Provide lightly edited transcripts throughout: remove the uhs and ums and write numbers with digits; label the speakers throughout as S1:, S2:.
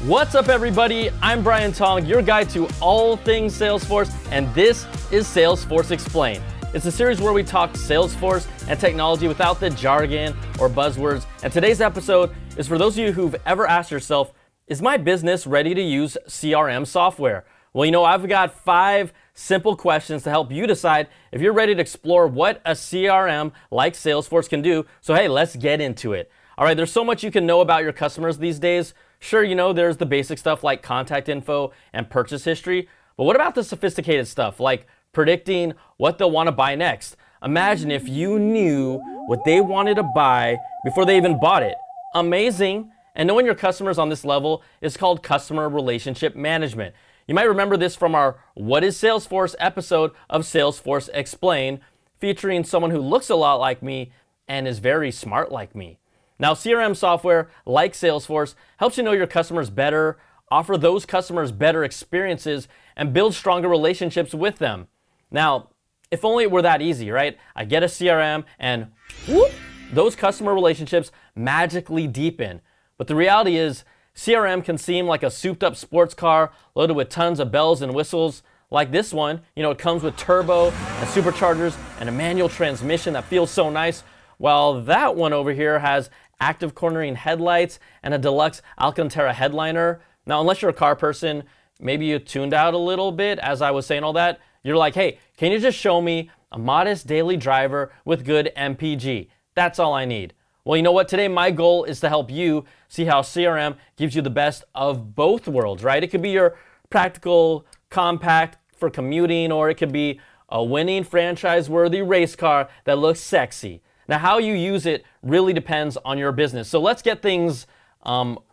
S1: What's up, everybody? I'm Brian Tong, your guide to all things Salesforce, and this is Salesforce Explained. It's a series where we talk Salesforce and technology without the jargon or buzzwords. And today's episode is for those of you who've ever asked yourself, is my business ready to use CRM software? Well, I've got 5 simple questions to help you decide if you're ready to explore what a CRM like Salesforce can do. So hey, let's get into it. All right, there's so much you can know about your customers these days. Sure, there's the basic stuff like contact info and purchase history, but what about the sophisticated stuff like predicting what they'll want to buy next? Imagine if you knew what they wanted to buy before they even bought it. Amazing. And knowing your customers on this level is called customer relationship management. You might remember this from our What is Salesforce episode of Salesforce Explained, featuring someone who looks a lot like me and is very smart like me. Now, CRM software like Salesforce helps you know your customers better, offer those customers better experiences, and build stronger relationships with them. Now, if only it were that easy, right? I get a CRM and whoop, those customer relationships magically deepen. But the reality is, CRM can seem like a souped-up sports car loaded with tons of bells and whistles. Like this one, it comes with turbo and superchargers and a manual transmission that feels so nice, while that one over here has active cornering headlights and a deluxe Alcantara headliner. Now, unless you're a car person, maybe you tuned out a little bit as I was saying all that. You're like, hey, can you just show me a modest daily driver with good MPG? That's all I need. Well, you know what? Today, my goal is to help you see how CRM gives you the best of both worlds, right? It could be your practical compact for commuting, or it could be a winning franchise-worthy race car that looks sexy. Now, how you use it really depends on your business. So let's get things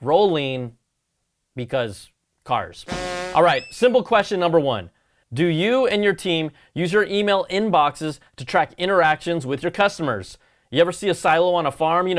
S1: rolling, because cars. All right, simple question number 1. Do you and your team use your email inboxes to track interactions with your customers? You ever see a silo on a farm?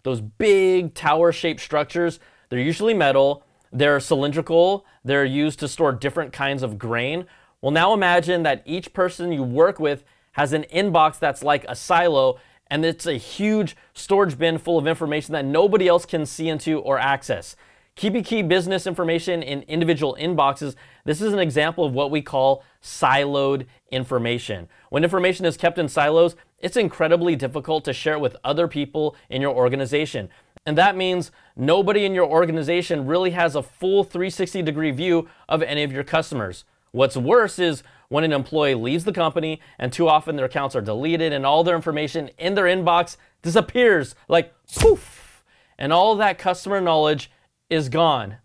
S1: Those big tower-shaped structures. They're usually metal. They're cylindrical. They're used to store different kinds of grain. Well, now imagine that each person you work with has an inbox that's like a silo, and it's a huge storage bin full of information that nobody else can see into or access. Keeping key business information in individual inboxes, this is an example of what we call siloed information. When information is kept in silos, it's incredibly difficult to share it with other people in your organization. And that means nobody in your organization really has a full 360-degree view of any of your customers. What's worse is when an employee leaves the company and too often their accounts are deleted and all their information in their inbox disappears like poof, and all that customer knowledge is gone.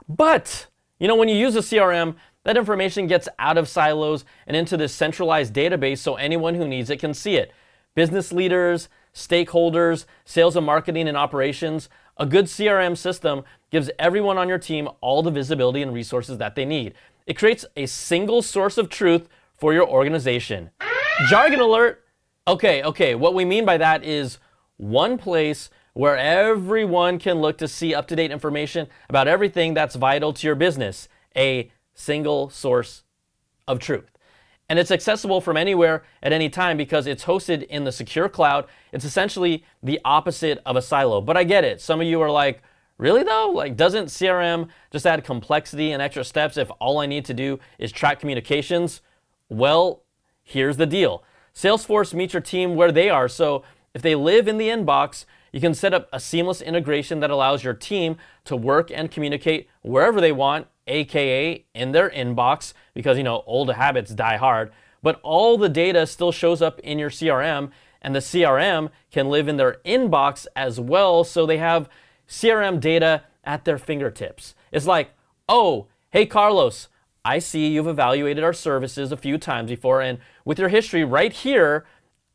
S1: But, when you use a CRM, that information gets out of silos and into this centralized database so anyone who needs it can see it. Business leaders, stakeholders, sales and marketing and operations. A good CRM system gives everyone on your team all the visibility and resources that they need. It creates a single source of truth for your organization. Jargon alert! Okay, what we mean by that is one place where everyone can look to see up-to-date information about everything that's vital to your business. A single source of truth. And it's accessible from anywhere at any time because it's hosted in the secure cloud. It's essentially the opposite of a silo. But I get it. Some of you are like, really though? Doesn't CRM just add complexity and extra steps if all I need to do is track communications? Well, here's the deal. Salesforce meets your team where they are. So if they live in the inbox, you can set up a seamless integration that allows your team to work and communicate wherever they want, aka in their inbox, because old habits die hard. But all the data still shows up in your CRM, and the CRM can live in their inbox as well, so they have CRM data at their fingertips. It's like, oh, hey Carlos, I see you've evaluated our services a few times before, and with your history right here,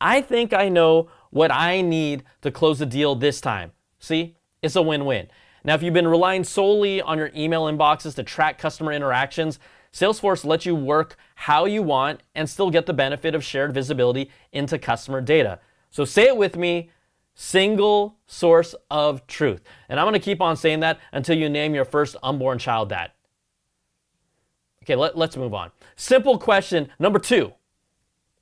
S1: I think I know what I need to close the deal this time. See, it's a win-win. Now, if you've been relying solely on your email inboxes to track customer interactions, Salesforce lets you work how you want and still get the benefit of shared visibility into customer data. So say it with me, single source of truth. And I'm going to keep on saying that until you name your first unborn child that. Okay, let's move on. Simple question number 2.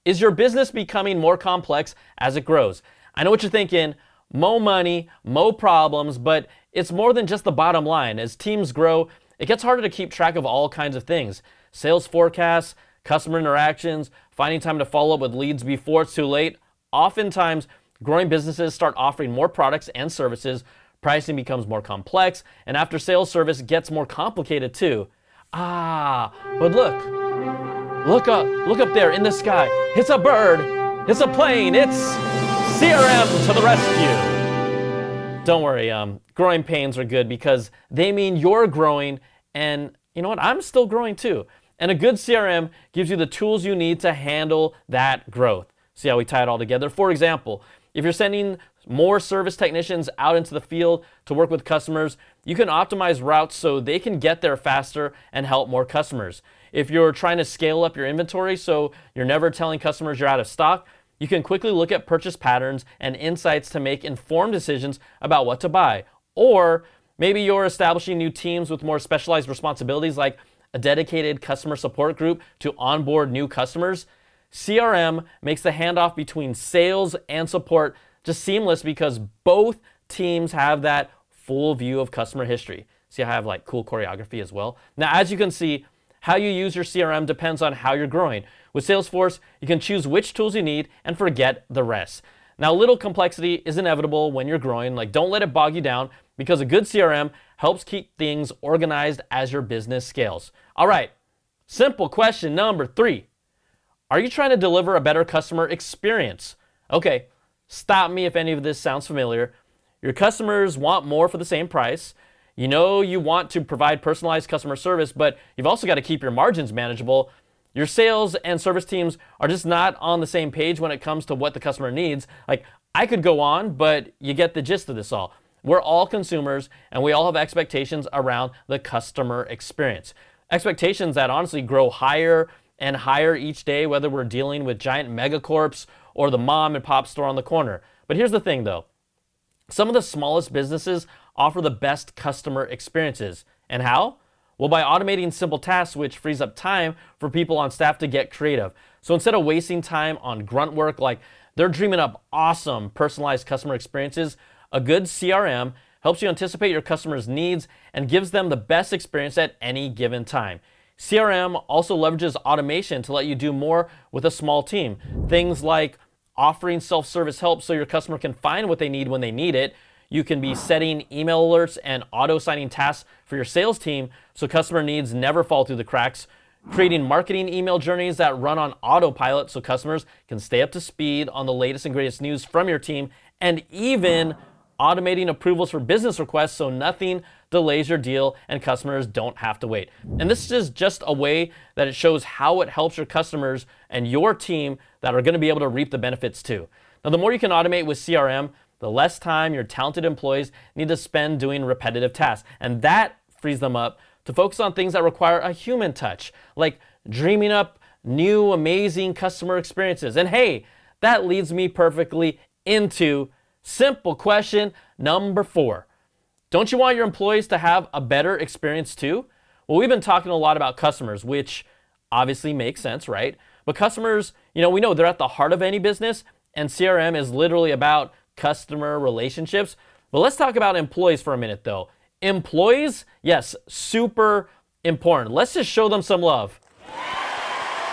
S1: Is your business becoming more complex as it grows? I know what you're thinking, mo money, mo problems, but It's more than just the bottom line. As teams grow, it gets harder to keep track of all kinds of things. Sales forecasts, customer interactions, finding time to follow up with leads before it's too late. Oftentimes, growing businesses start offering more products and services, pricing becomes more complex, and after sales service gets more complicated too. But look up there in the sky. It's a bird, it's a plane, it's CRM to the rescue. Don't worry, growing pains are good because they mean you're growing, and you know what, I'm still growing too. And a good CRM gives you the tools you need to handle that growth. See how we tie it all together? For example, if you're sending more service technicians out into the field to work with customers, you can optimize routes so they can get there faster and help more customers. If you're trying to scale up your inventory so you're never telling customers you're out of stock, you can quickly look at purchase patterns and insights to make informed decisions about what to buy. Or maybe you're establishing new teams with more specialized responsibilities like a dedicated customer support group to onboard new customers. CRM makes the handoff between sales and support just seamless because both teams have that full view of customer history. See how I have like cool choreography as well? Now, as you can see, how you use your CRM depends on how you're growing. With Salesforce, you can choose which tools you need and forget the rest. Now, a little complexity is inevitable when you're growing. Like, don't let it bog you down because a good CRM helps keep things organized as your business scales. All right, simple question number 3. Are you trying to deliver a better customer experience? Okay, stop me if any of this sounds familiar. Your customers want more for the same price. You know you want to provide personalized customer service, but you've also got to keep your margins manageable. Your sales and service teams are just not on the same page when it comes to what the customer needs. Like, I could go on, but you get the gist of this all. We're all consumers, and we all have expectations around the customer experience. Expectations that honestly grow higher and higher each day, whether we're dealing with giant megacorps or the mom and pop store on the corner. But here's the thing though. Some of the smallest businesses offer the best customer experiences. And how? Well, by automating simple tasks, which frees up time for people on staff to get creative. So instead of wasting time on grunt work, like they're dreaming up awesome personalized customer experiences, a good CRM helps you anticipate your customers' needs and gives them the best experience at any given time. CRM also leverages automation to let you do more with a small team. Things like offering self-service help so your customer can find what they need when they need it. You can be setting email alerts and auto-signing tasks for your sales team so customer needs never fall through the cracks. Creating marketing email journeys that run on autopilot so customers can stay up to speed on the latest and greatest news from your team. And even automating approvals for business requests so nothing delays your deal and customers don't have to wait. And this is just a way that it shows how it helps your customers and your team that are going to be able to reap the benefits too. Now, the more you can automate with CRM, the less time your talented employees need to spend doing repetitive tasks. And that frees them up to focus on things that require a human touch, like dreaming up new amazing customer experiences. And hey, that leads me perfectly into simple question number 4. Don't you want your employees to have a better experience too? Well, we've been talking a lot about customers, which obviously makes sense, right? But customers, we know they're at the heart of any business, and CRM is literally about customer relationships. But let's talk about employees for a minute though. Employees, yes, super important. Let's just show them some love.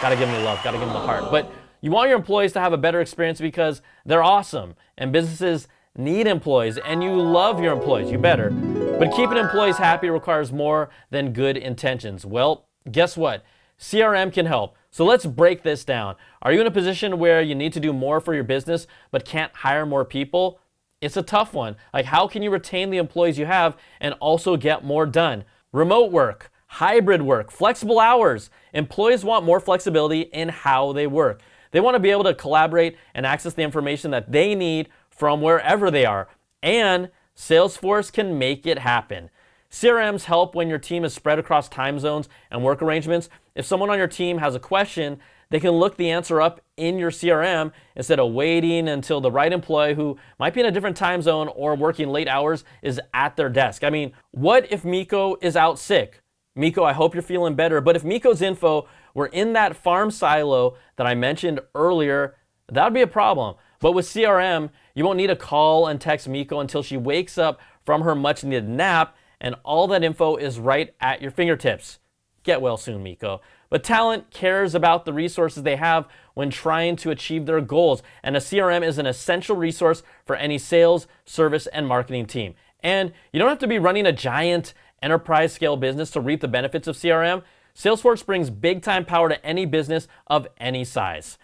S1: Gotta give them the love, gotta give them the heart. But you want your employees to have a better experience because they're awesome, and businesses need employees, and you love your employees, you better. But keeping employees happy requires more than good intentions. Well, guess what? CRM can help. So let's break this down. Are you in a position where you need to do more for your business but can't hire more people? It's a tough one. Like, how can you retain the employees you have and also get more done? Remote work, hybrid work, flexible hours. Employees want more flexibility in how they work. They want to be able to collaborate and access the information that they need from wherever they are. And Salesforce can make it happen. CRMs help when your team is spread across time zones and work arrangements. If someone on your team has a question, they can look the answer up in your CRM instead of waiting until the right employee who might be in a different time zone or working late hours is at their desk. I mean, what if Miko is out sick? Miko, I hope you're feeling better. But if Miko's info were in that farm silo that I mentioned earlier, that would be a problem. But with CRM, you won't need to call and text Miko until she wakes up from her much needed nap, and all that info is right at your fingertips. Get well soon, Miko. But talent cares about the resources they have when trying to achieve their goals, and a CRM is an essential resource for any sales, service, and marketing team. And you don't have to be running a giant enterprise scale business to reap the benefits of CRM. Salesforce brings big time power to any business of any size.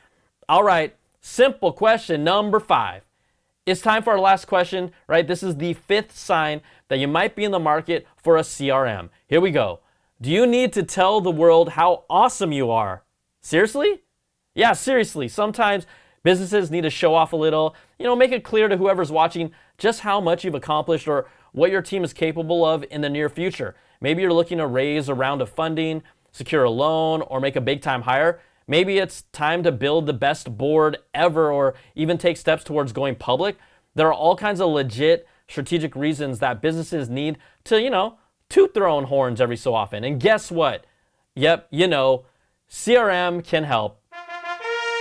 S1: All right, simple question number 5. It's time for our last question, right? This is the 5th sign that you might be in the market for a CRM. Here we go. Do you need to tell the world how awesome you are? Seriously? Yeah, seriously. Sometimes businesses need to show off a little, make it clear to whoever's watching just how much you've accomplished or what your team is capable of in the near future. Maybe you're looking to raise a round of funding, secure a loan, or make a big time hire. Maybe it's time to build the best board ever or even take steps towards going public. There are all kinds of legit strategic reasons that businesses need to, toot their own horns every so often. And guess what? Yep, CRM can help.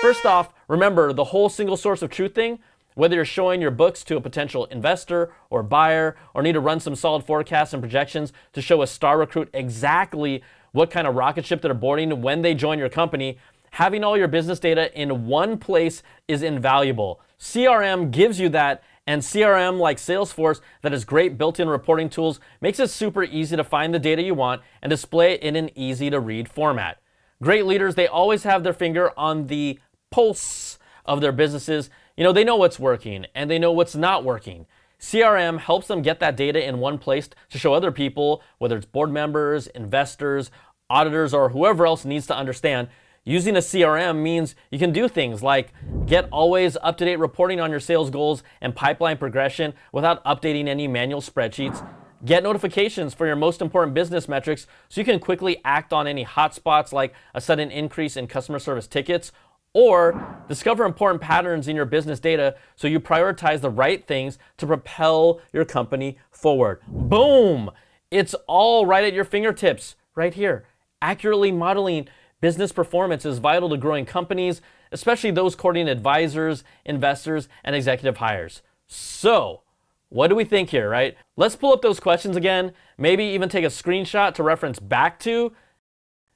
S1: First off, remember the whole single source of truth thing. Whether you're showing your books to a potential investor or buyer or need to run some solid forecasts and projections to show a star recruit exactly what kind of rocket ship they're boarding when they join your company, having all your business data in one place is invaluable. CRM gives you that, and CRM like Salesforce that has great built-in reporting tools makes it super easy to find the data you want and display it in an easy-to-read format. Great leaders, they always have their finger on the pulse of their businesses. They know what's working and they know what's not working. CRM helps them get that data in one place to show other people, whether it's board members, investors, auditors, or whoever else needs to understand. Using a CRM means you can do things like get always up-to-date reporting on your sales goals and pipeline progression without updating any manual spreadsheets. Get notifications for your most important business metrics so you can quickly act on any hotspots like a sudden increase in customer service tickets, or discover important patterns in your business data so you prioritize the right things to propel your company forward. Boom! It's all right at your fingertips, right here. Accurately modeling business performance is vital to growing companies, especially those courting advisors, investors, and executive hires. So, what do we think here, right? Let's pull up those questions again, maybe even take a screenshot to reference back to.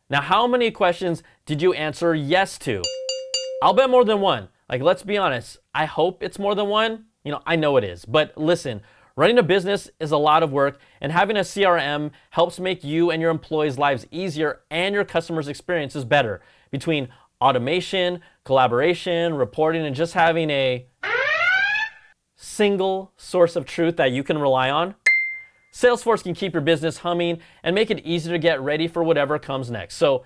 S1: Now, how many questions did you answer yes to? I'll bet more than one. Let's be honest. I hope it's more than one. I know it is. But listen, running a business is a lot of work, and having a CRM helps make you and your employees' lives easier and your customers' experiences better. Between automation, collaboration, reporting, and just having a single source of truth that you can rely on, Salesforce can keep your business humming and make it easier to get ready for whatever comes next. So,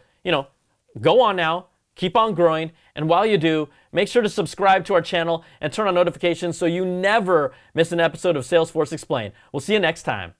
S1: go on now. Keep on growing, and while you do, make sure to subscribe to our channel and turn on notifications so you never miss an episode of Salesforce Explained. We'll see you next time.